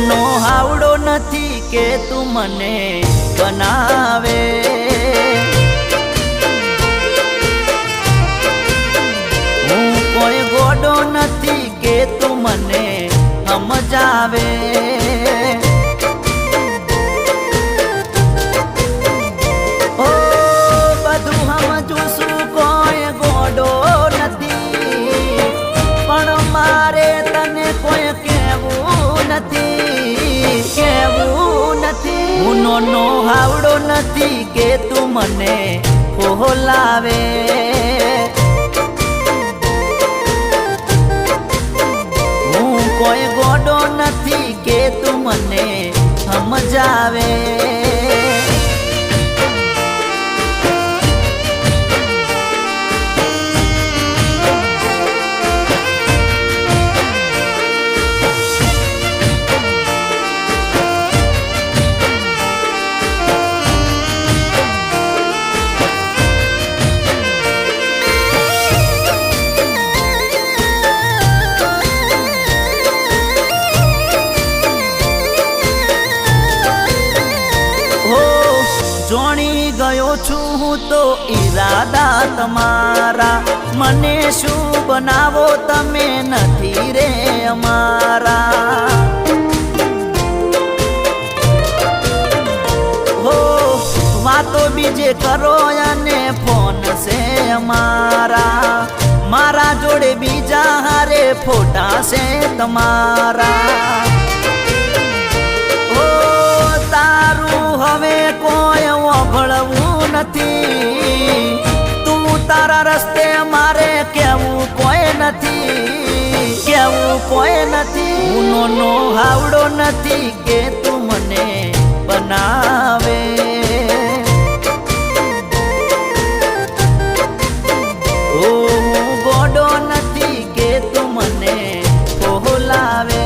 નો હાવડો નથી કે તું મને બનાવે, હું કોઈ ગોડો નથી કે તું મને સમજાવે, ઓ બધું સમજું છું કોઈ ગોડો નથી, પણ મારે તને કોઈ કહેવું નથી, હું નો હાવડો નથી કે તું મને ખોલાવે, હું કોઈ ગોડો નથી કે તું મને સમજાવે, જોણી ગયો છું હું તો ઈરાદા તમારા, મને શું બનાવો તમે નથી રે અમારા, હો વાતો બીજે કરો અને ફોન છે અમારા, મારા જોડે બીજા હારે ફોટા છે તમારા, તારું હવે કોઈ વળવું નથી, તું તારા રસ્તે મારે કેવું કોઈ નથી, હું નો હાવડો નથી કે તું મને બનાવે, હું ગોડો નથી કે તું મને ખોલાવે,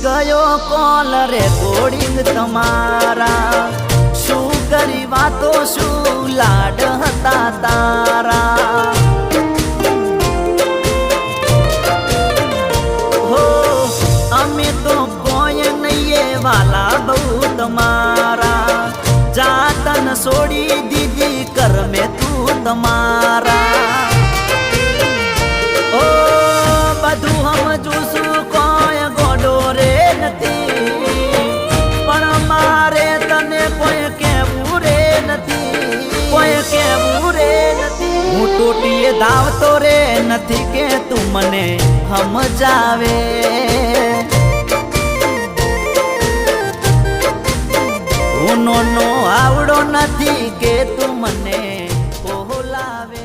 ગયો કોલ રેકોર્ડિંગ તમારા, શું કરી વાતો શું લાડ હતા તારા, હો અમે તો કોઈ નહીં વાલા બહુ તમારા, જાતન છોડી દીધી કરમે તું તમારા, ઓ બધું સમજું છું કોઈ ગોડો રે નથી, પણ મારે તને કોઈ કહેવું રે નથી, હું ટોટીએ ધાવતો રે નથી કે તું મને સમજાવે, હું નો આવડો નથી કે તું મને ખોલાવે.